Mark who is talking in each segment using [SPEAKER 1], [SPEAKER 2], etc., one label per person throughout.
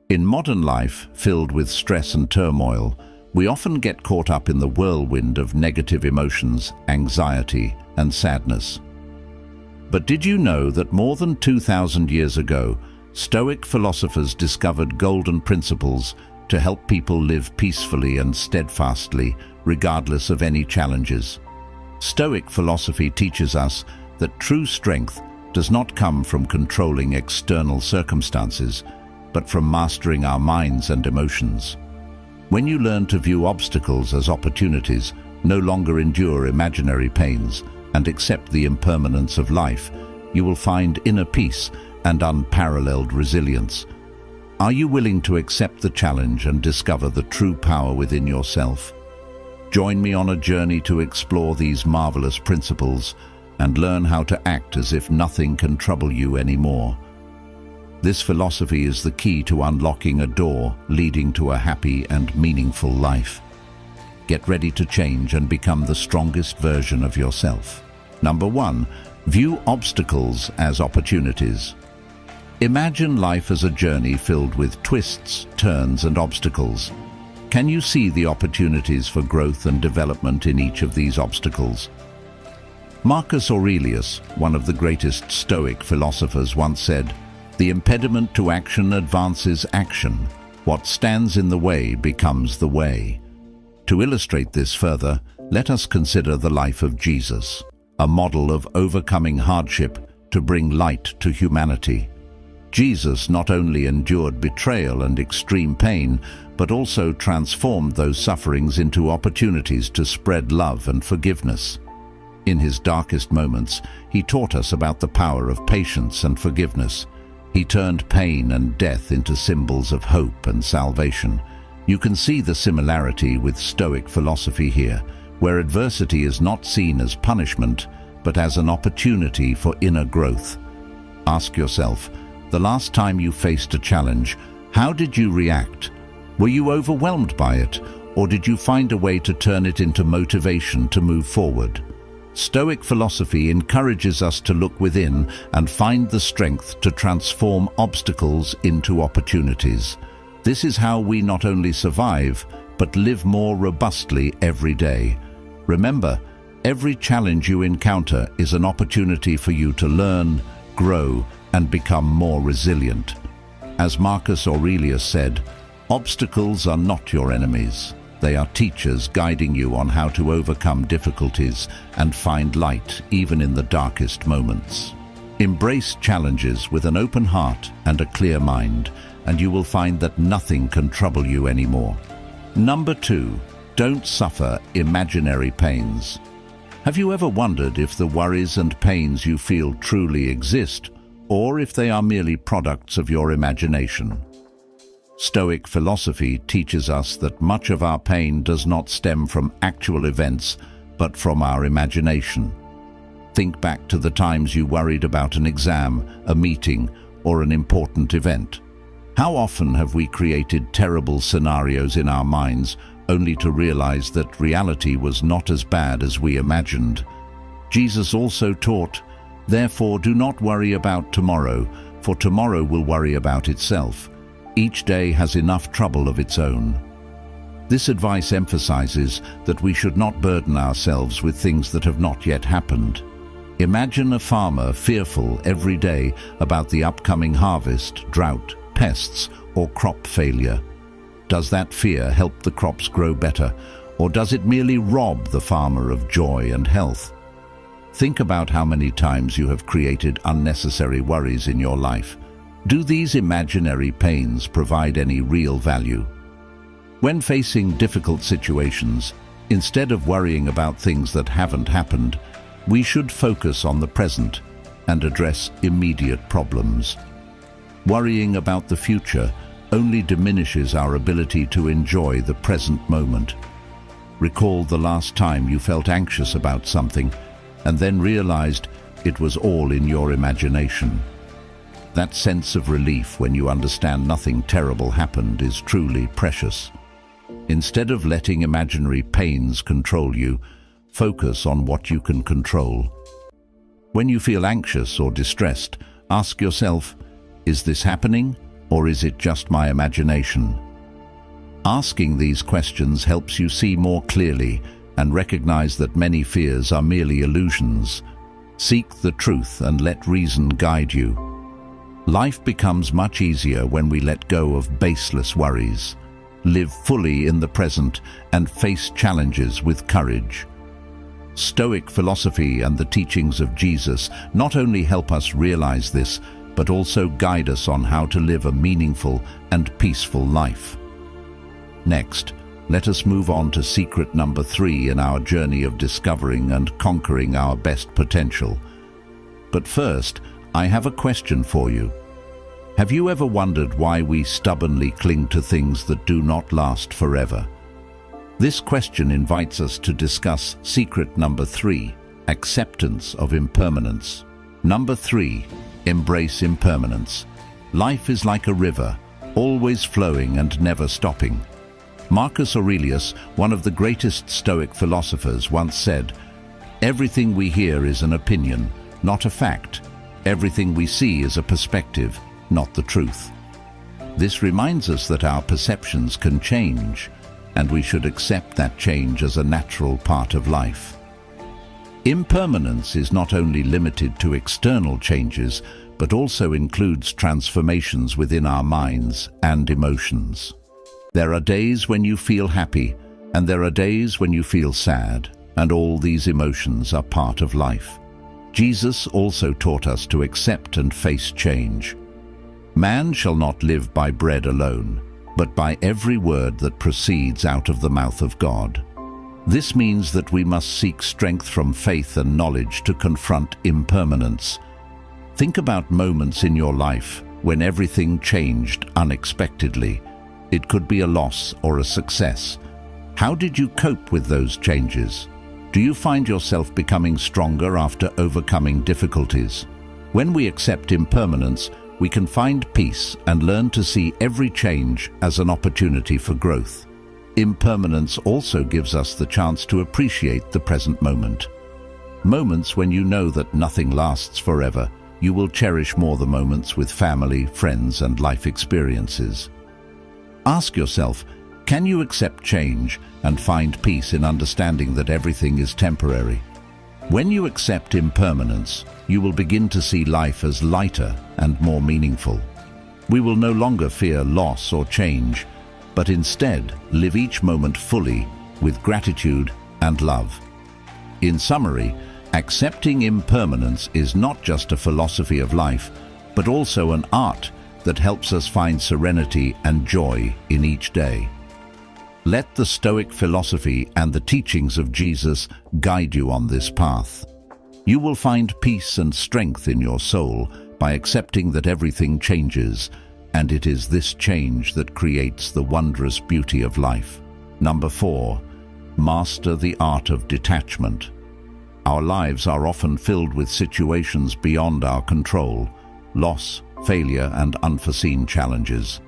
[SPEAKER 1] In modern life, filled with stress and turmoil, we often get caught up in the whirlwind of negative emotions, anxiety, and sadness. But did you know that more than 2,000 years ago, Stoic philosophers discovered golden principles to help people live peacefully and steadfastly, regardless of any challenges? Stoic philosophy teaches us that true strength does not come from controlling external circumstances, but from mastering our minds and emotions. When you learn to view obstacles as opportunities, no longer endure imaginary pains, and accept the impermanence of life, you will find inner peace and unparalleled resilience. Are you willing to accept the challenge and discover the true power within yourself? Join me on a journey to explore these marvelous principles and learn how to act as if nothing can trouble you anymore. This philosophy is the key to unlocking a door leading to a happy and meaningful life. Get ready to change and become the strongest version of yourself. Number 1. View obstacles as opportunities. Imagine life as a journey filled with twists, turns, and obstacles. Can you see the opportunities for growth and development in each of these obstacles? Marcus Aurelius, one of the greatest Stoic philosophers, once said, "The impediment to action advances action. What stands in the way becomes the way." To illustrate this further, let us consider the life of Jesus, a model of overcoming hardship to bring light to humanity. Jesus not only endured betrayal and extreme pain, but also transformed those sufferings into opportunities to spread love and forgiveness. In his darkest moments, he taught us about the power of patience and forgiveness. He turned pain and death into symbols of hope and salvation. You can see the similarity with Stoic philosophy here, where adversity is not seen as punishment, but as an opportunity for inner growth. Ask yourself, the last time you faced a challenge, how did you react? Were you overwhelmed by it, or did you find a way to turn it into motivation to move forward? Stoic philosophy encourages us to look within and find the strength to transform obstacles into opportunities. This is how we not only survive, but live more robustly every day. Remember, every challenge you encounter is an opportunity for you to learn, grow, and become more resilient. As Marcus Aurelius said, "Obstacles are not your enemies. They are teachers guiding you on how to overcome difficulties and find light even in the darkest moments." Embrace challenges with an open heart and a clear mind, and you will find that nothing can trouble you anymore. Number 2. Don't suffer imaginary pains. Have you ever wondered if the worries and pains you feel truly exist, or if they are merely products of your imagination? Stoic philosophy teaches us that much of our pain does not stem from actual events, but from our imagination. Think back to the times you worried about an exam, a meeting, or an important event. How often have we created terrible scenarios in our minds, only to realize that reality was not as bad as we imagined? Jesus also taught, "Therefore do not worry about tomorrow, for tomorrow will worry about itself. Each day has enough trouble of its own." This advice emphasizes that we should not burden ourselves with things that have not yet happened. Imagine a farmer fearful every day about the upcoming harvest, drought, pests, or crop failure. Does that fear help the crops grow better, or does it merely rob the farmer of joy and health? Think about how many times you have created unnecessary worries in your life. Do these imaginary pains provide any real value? When facing difficult situations, instead of worrying about things that haven't happened, we should focus on the present and address immediate problems. Worrying about the future only diminishes our ability to enjoy the present moment. Recall the last time you felt anxious about something and then realized it was all in your imagination. That sense of relief when you understand nothing terrible happened is truly precious. Instead of letting imaginary pains control you, focus on what you can control. When you feel anxious or distressed, ask yourself, is this happening, or is it just my imagination? Asking these questions helps you see more clearly and recognize that many fears are merely illusions. Seek the truth and let reason guide you. Life becomes much easier when we let go of baseless worries, live fully in the present, and face challenges with courage. Stoic philosophy and the teachings of Jesus not only help us realize this, but also guide us on how to live a meaningful and peaceful life. Next, let us move on to secret number 3 in our journey of discovering and conquering our best potential. But first, I have a question for you. Have you ever wondered why we stubbornly cling to things that do not last forever? This question invites us to discuss secret number 3, acceptance of impermanence. Number 3, embrace impermanence. Life is like a river, always flowing and never stopping. Marcus Aurelius, one of the greatest Stoic philosophers, once said, "Everything we hear is an opinion, not a fact. Everything we see is a perspective, not the truth." This reminds us that our perceptions can change, and we should accept that change as a natural part of life. Impermanence is not only limited to external changes, but also includes transformations within our minds and emotions. There are days when you feel happy, and there are days when you feel sad, and all these emotions are part of life. Jesus also taught us to accept and face change. Man shall not live by bread alone, but by every word that proceeds out of the mouth of God. This means that we must seek strength from faith and knowledge to confront impermanence. Think about moments in your life when everything changed unexpectedly. It could be a loss or a success. How did you cope with those changes? Do you find yourself becoming stronger after overcoming difficulties? When we accept impermanence, we can find peace and learn to see every change as an opportunity for growth. Impermanence also gives us the chance to appreciate the present moment. Moments when you know that nothing lasts forever, you will cherish more the moments with family, friends, and life experiences. Ask yourself, can you accept change and find peace in understanding that everything is temporary? When you accept impermanence, you will begin to see life as lighter and more meaningful. We will no longer fear loss or change, but instead live each moment fully with gratitude and love. In summary, accepting impermanence is not just a philosophy of life, but also an art that helps us find serenity and joy in each day. Let the Stoic philosophy and the teachings of Jesus guide you on this path. You will find peace and strength in your soul by accepting that everything changes, and it is this change that creates the wondrous beauty of life. Number 4, master the art of detachment. Our lives are often filled with situations beyond our control, loss, failure, and unforeseen challenges.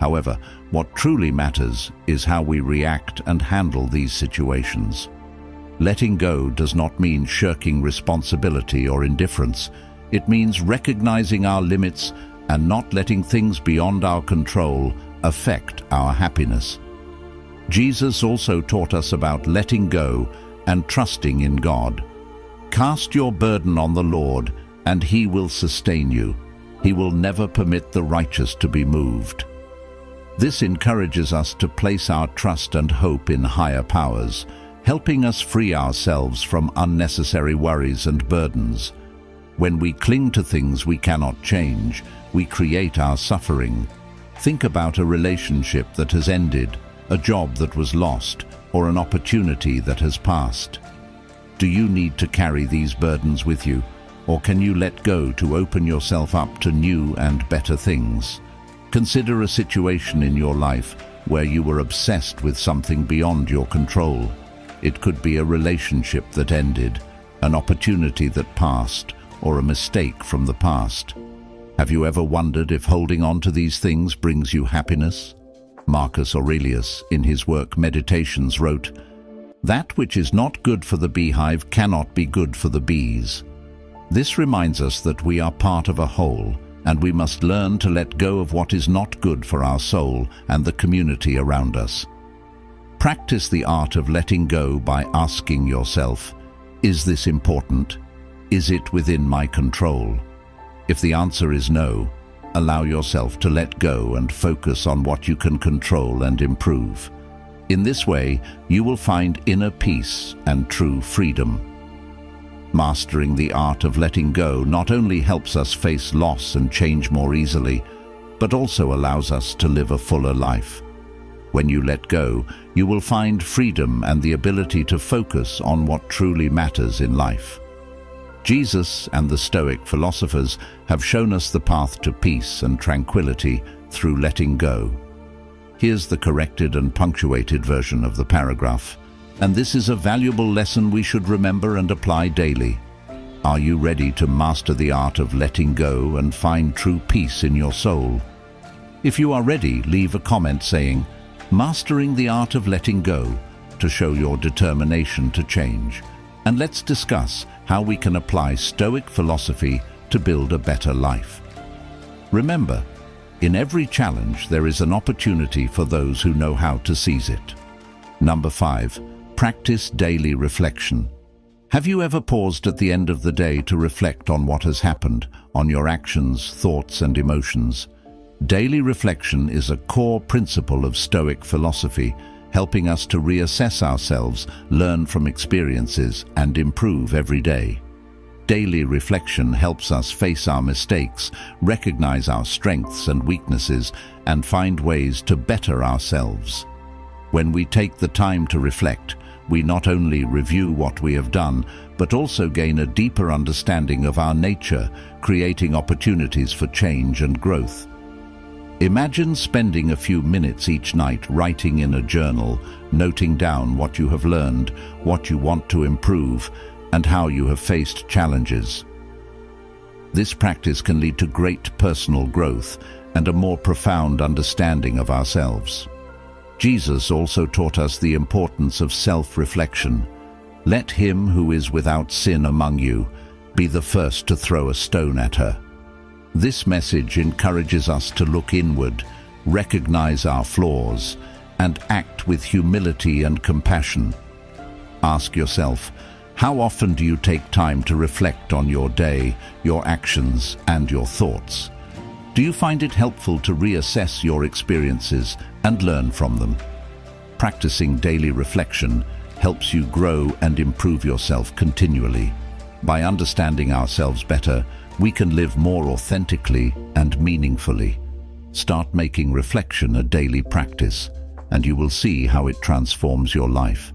[SPEAKER 1] However, what truly matters is how we react and handle these situations. Letting go does not mean shirking responsibility or indifference. It means recognizing our limits and not letting things beyond our control affect our happiness. Jesus also taught us about letting go and trusting in God. Cast your burden on the Lord, and He will sustain you. He will never permit the righteous to be moved. This encourages us to place our trust and hope in higher powers, helping us free ourselves from unnecessary worries and burdens. When we cling to things we cannot change, we create our suffering. Think about a relationship that has ended, a job that was lost, or an opportunity that has passed. Do you need to carry these burdens with you, or can you let go to open yourself up to new and better things? Consider a situation in your life where you were obsessed with something beyond your control. It could be a relationship that ended, an opportunity that passed, or a mistake from the past. Have you ever wondered if holding on to these things brings you happiness? Marcus Aurelius, in his work Meditations, wrote, "That which is not good for the beehive cannot be good for the bees." This reminds us that we are part of a whole, and we must learn to let go of what is not good for our soul and the community around us. Practice the art of letting go by asking yourself, is this important? Is it within my control? If the answer is no, allow yourself to let go and focus on what you can control and improve. In this way, you will find inner peace and true freedom. Mastering the art of letting go not only helps us face loss and change more easily, but also allows us to live a fuller life. When you let go, you will find freedom and the ability to focus on what truly matters in life. Jesus and the Stoic philosophers have shown us the path to peace and tranquility through letting go. Here's the corrected and punctuated version of the paragraph, and this is a valuable lesson we should remember and apply daily. Are you ready to master the art of letting go and find true peace in your soul? If you are ready, leave a comment saying, "Mastering the art of letting go," to show your determination to change. And let's discuss how we can apply Stoic philosophy to build a better life. Remember, in every challenge there is an opportunity for those who know how to seize it. Number 5. Practice daily reflection. Have you ever paused at the end of the day to reflect on what has happened, on your actions, thoughts, and emotions? Daily reflection is a core principle of Stoic philosophy, helping us to reassess ourselves, learn from experiences, and improve every day. Daily reflection helps us face our mistakes, recognize our strengths and weaknesses, and find ways to better ourselves. When we take the time to reflect, we not only review what we have done, but also gain a deeper understanding of our nature, creating opportunities for change and growth. Imagine spending a few minutes each night writing in a journal, noting down what you have learned, what you want to improve, and how you have faced challenges. This practice can lead to great personal growth and a more profound understanding of ourselves. Jesus also taught us the importance of self-reflection. Let him who is without sin among you be the first to throw a stone at her. This message encourages us to look inward, recognize our flaws, and act with humility and compassion. Ask yourself, how often do you take time to reflect on your day, your actions, and your thoughts? Do you find it helpful to reassess your experiences and learn from them? Practicing daily reflection helps you grow and improve yourself continually. By understanding ourselves better, we can live more authentically and meaningfully. Start making reflection a daily practice, and you will see how it transforms your life.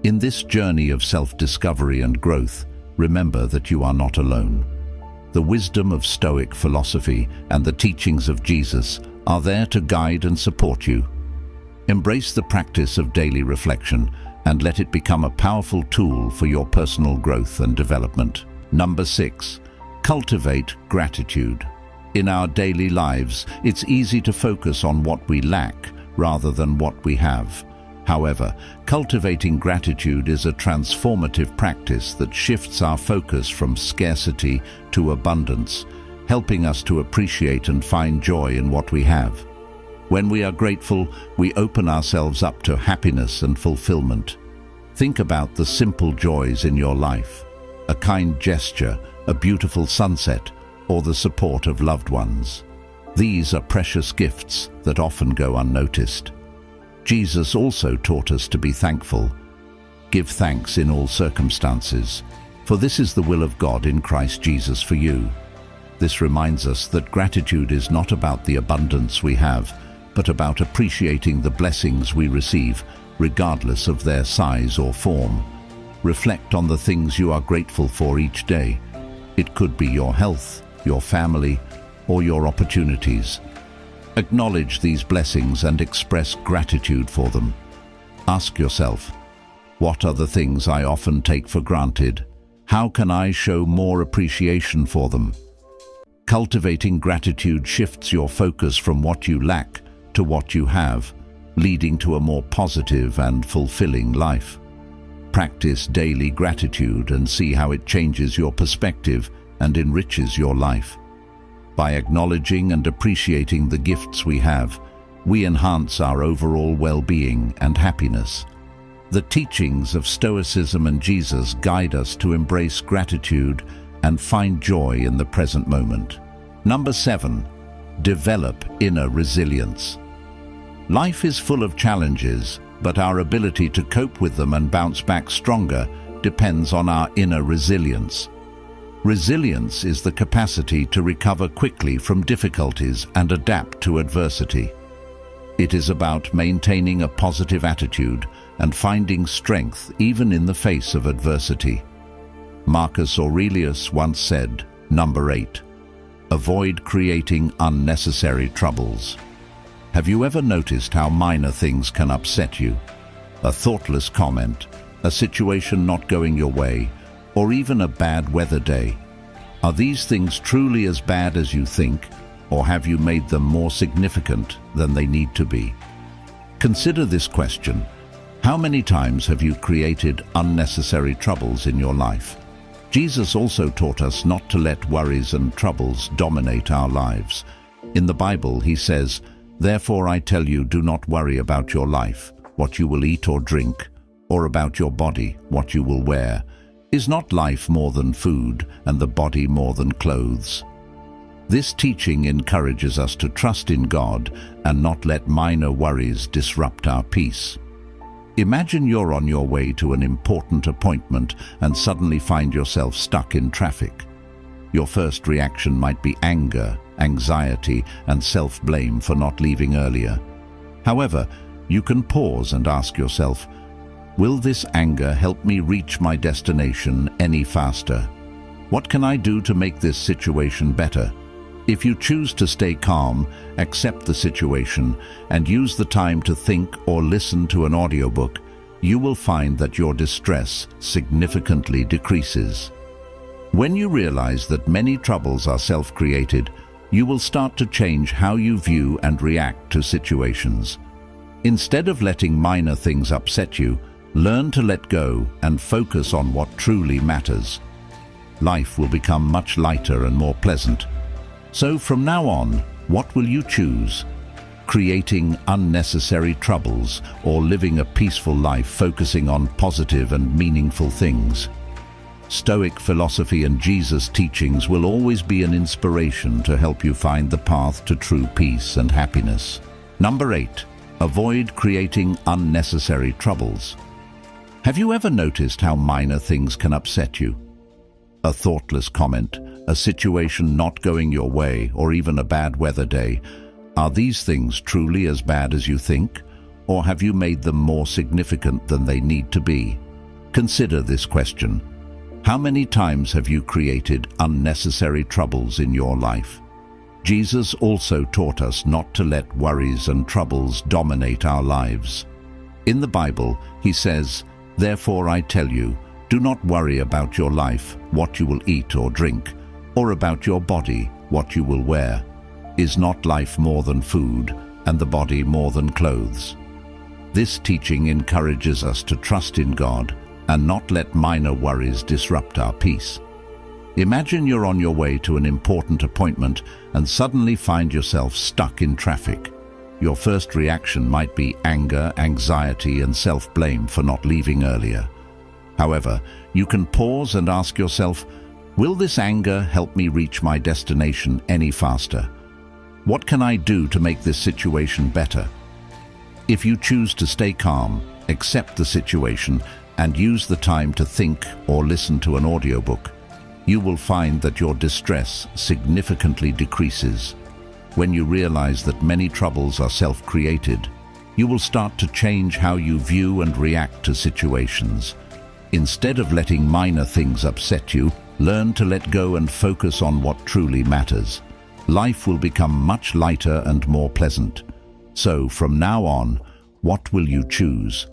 [SPEAKER 1] In this journey of self-discovery and growth, remember that you are not alone. The wisdom of Stoic philosophy and the teachings of Jesus are there to guide and support you. Embrace the practice of daily reflection and let it become a powerful tool for your personal growth and development. Number 6. Cultivate gratitude. In our daily lives, it's easy to focus on what we lack rather than what we have. However, cultivating gratitude is a transformative practice that shifts our focus from scarcity to abundance, helping us to appreciate and find joy in what we have. When we are grateful, we open ourselves up to happiness and fulfillment. Think about the simple joys in your life: a kind gesture, a beautiful sunset, or the support of loved ones. These are precious gifts that often go unnoticed. Jesus also taught us to be thankful. Give thanks in all circumstances, for this is the will of God in Christ Jesus for you. This reminds us that gratitude is not about the abundance we have, but about appreciating the blessings we receive, regardless of their size or form. Reflect on the things you are grateful for each day. It could be your health, your family, or your opportunities. Acknowledge these blessings and express gratitude for them. Ask yourself, what are the things I often take for granted? How can I show more appreciation for them? Cultivating gratitude shifts your focus from what you lack to what you have, leading to a more positive and fulfilling life. Practice daily gratitude and see how it changes your perspective and enriches your life. By acknowledging and appreciating the gifts we have, we enhance our overall well-being and happiness. The teachings of Stoicism and Jesus guide us to embrace gratitude and find joy in the present moment. Number 7. Develop inner resilience. Life is full of challenges, but our ability to cope with them and bounce back stronger depends on our inner resilience. Resilience is the capacity to recover quickly from difficulties and adapt to adversity. It is about maintaining a positive attitude and finding strength even in the face of adversity. Marcus Aurelius once said, Number 8. Avoid creating unnecessary troubles. Have you ever noticed how minor things can upset you? A thoughtless comment, a situation not going your way, or even a bad weather day. Are these things truly as bad as you think, or have you made them more significant than they need to be? Consider this question. How many times have you created unnecessary troubles in your life? Jesus also taught us not to let worries and troubles dominate our lives. In the Bible, he says, Therefore I tell you, do not worry about your life, what you will eat or drink, or about your body, what you will wear. Is not life more than food, and the body more than clothes? This teaching encourages us to trust in God and not let minor worries disrupt our peace. Imagine you're on your way to an important appointment and suddenly find yourself stuck in traffic. Your first reaction might be anger, anxiety, and self-blame for not leaving earlier. However, you can pause and ask yourself, will this anger help me reach my destination any faster? What can I do to make this situation better? If you choose to stay calm, accept the situation, and use the time to think or listen to an audiobook, you will find that your distress significantly decreases. When you realize that many troubles are self-created, you will start to change how you view and react to situations. Instead of letting minor things upset you, learn to let go and focus on what truly matters. Life will become much lighter and more pleasant. So from now on, what will you choose? Creating unnecessary troubles or living a peaceful life focusing on positive and meaningful things? Stoic philosophy and Jesus' teachings will always be an inspiration to help you find the path to true peace and happiness. Number 8. Avoid creating unnecessary troubles. Have you ever noticed how minor things can upset you? A thoughtless comment, a situation not going your way, or even a bad weather day. Are these things truly as bad as you think, or have you made them more significant than they need to be? Consider this question. How many times have you created unnecessary troubles in your life? Jesus also taught us not to let worries and troubles dominate our lives. In the Bible, he says, Therefore I tell you, do not worry about your life, what you will eat or drink, or about your body, what you will wear. Is not life more than food, and the body more than clothes? This teaching encourages us to trust in God and not let minor worries disrupt our peace. Imagine you're on your way to an important appointment and suddenly find yourself stuck in traffic. Your first reaction might be anger, anxiety, and self-blame for not leaving earlier. However, you can pause and ask yourself, will this anger help me reach my destination any faster? What can I do to make this situation better? If you choose to stay calm, accept the situation, and use the time to think or listen to an audiobook, you will find that your distress significantly decreases. When you realize that many troubles are self-created, you will start to change how you view and react to situations. Instead of letting minor things upset you, learn to let go and focus on what truly matters. Life will become much lighter and more pleasant. So, from now on, what will you choose?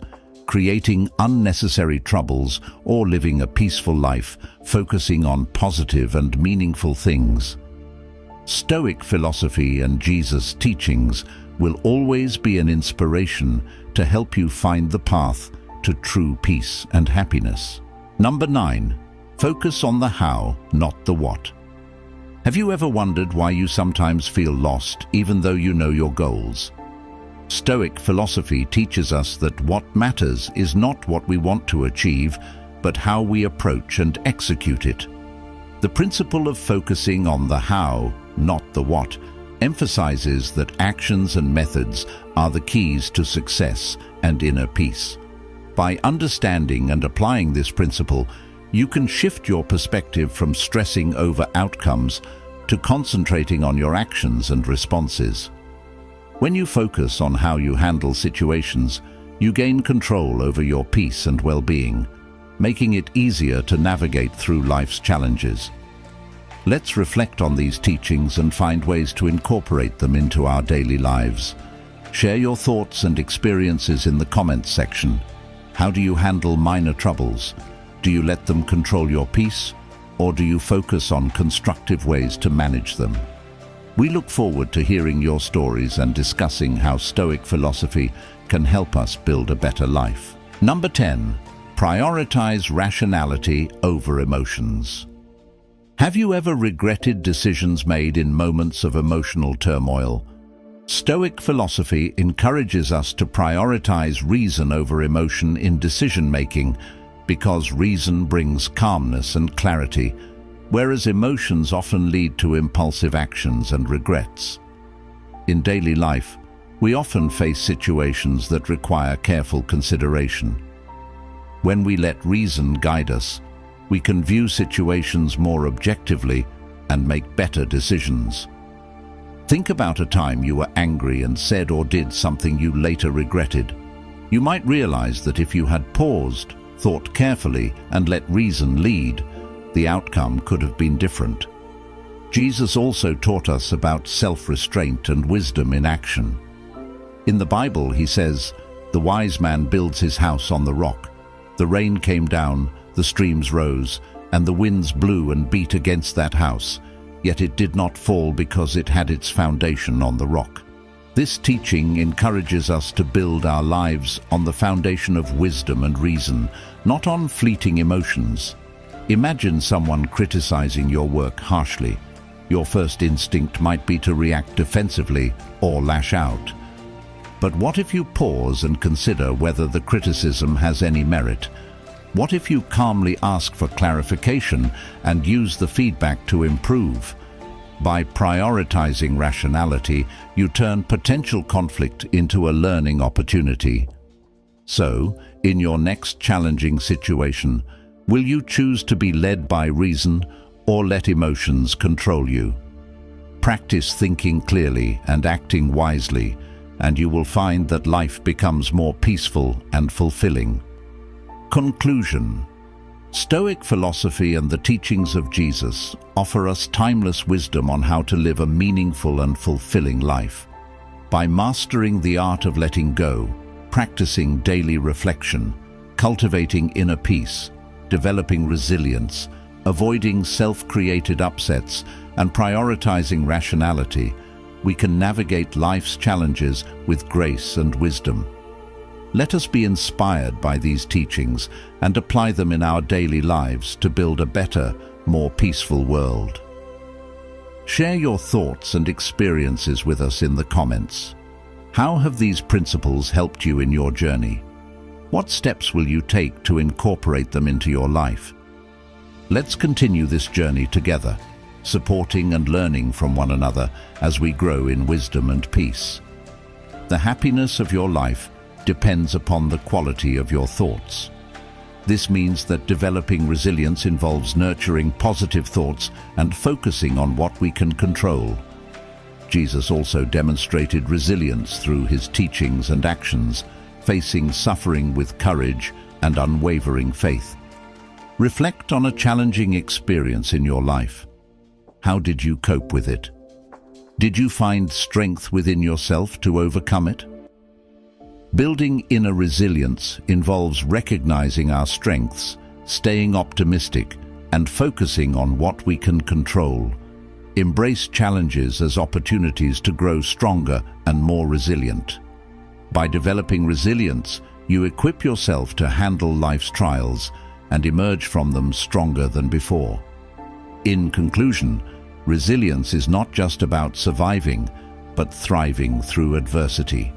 [SPEAKER 1] Creating unnecessary troubles or living a peaceful life, focusing on positive and meaningful things? Stoic philosophy and Jesus' teachings will always be an inspiration to help you find the path to true peace and happiness. Number 9. Focus on the how, not the what. Have you ever wondered why you sometimes feel lost even though you know your goals? Stoic philosophy teaches us that what matters is not what we want to achieve, but how we approach and execute it. The principle of focusing on the how, not the what, emphasizes that actions and methods are the keys to success and inner peace. By understanding and applying this principle, you can shift your perspective from stressing over outcomes to concentrating on your actions and responses. When you focus on how you handle situations, you gain control over your peace and well-being, making it easier to navigate through life's challenges. Let's reflect on these teachings and find ways to incorporate them into our daily lives. Share your thoughts and experiences in the comments section. How do you handle minor troubles? Do you let them control your peace, or do you focus on constructive ways to manage them? We look forward to hearing your stories and discussing how Stoic philosophy can help us build a better life. Number 10. Prioritize rationality over emotions. Have you ever regretted decisions made in moments of emotional turmoil? Stoic philosophy encourages us to prioritize reason over emotion in decision-making because reason brings calmness and clarity, whereas emotions often lead to impulsive actions and regrets. In daily life, we often face situations that require careful consideration. When we let reason guide us, we can view situations more objectively and make better decisions. Think about a time you were angry and said or did something you later regretted. You might realize that if you had paused, thought carefully, and let reason lead, the outcome could have been different. Jesus also taught us about self-restraint and wisdom in action. In the Bible, he says, "The wise man builds his house on the rock. The rain came down, the streams rose, and the winds blew and beat against that house, yet it did not fall because it had its foundation on the rock." This teaching encourages us to build our lives on the foundation of wisdom and reason, not on fleeting emotions. Imagine someone criticizing your work harshly. Your first instinct might be to react defensively or lash out. But what if you pause and consider whether the criticism has any merit? What if you calmly ask for clarification and use the feedback to improve? By prioritizing rationality, you turn potential conflict into a learning opportunity. So, in your next challenging situation, will you choose to be led by reason or let emotions control you? Practice thinking clearly and acting wisely, and you will find that life becomes more peaceful and fulfilling. Conclusion. Stoic philosophy and the teachings of Jesus offer us timeless wisdom on how to live a meaningful and fulfilling life. By mastering the art of letting go, practicing daily reflection, cultivating inner peace, developing resilience, avoiding self-created upsets, and prioritizing rationality, we can navigate life's challenges with grace and wisdom. Let us be inspired by these teachings and apply them in our daily lives to build a better, more peaceful world. Share your thoughts and experiences with us in the comments. How have these principles helped you in your journey? What steps will you take to incorporate them into your life? Let's continue this journey together, supporting and learning from one another as we grow in wisdom and peace. The happiness of your life depends upon the quality of your thoughts. This means that developing resilience involves nurturing positive thoughts and focusing on what we can control. Jesus also demonstrated resilience through his teachings and actions, facing suffering with courage and unwavering faith. Reflect on a challenging experience in your life. How did you cope with it? Did you find strength within yourself to overcome it? Building inner resilience involves recognizing our strengths, staying optimistic, and focusing on what we can control. Embrace challenges as opportunities to grow stronger and more resilient. By developing resilience, you equip yourself to handle life's trials and emerge from them stronger than before. In conclusion, Resilience is not just about surviving, but thriving through adversity.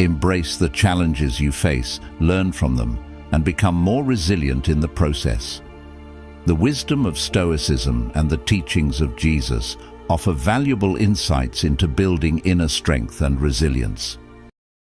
[SPEAKER 1] Embrace the challenges you face, learn from them, and become more resilient in the process. The wisdom of Stoicism and the teachings of Jesus offer valuable insights into building inner strength and resilience.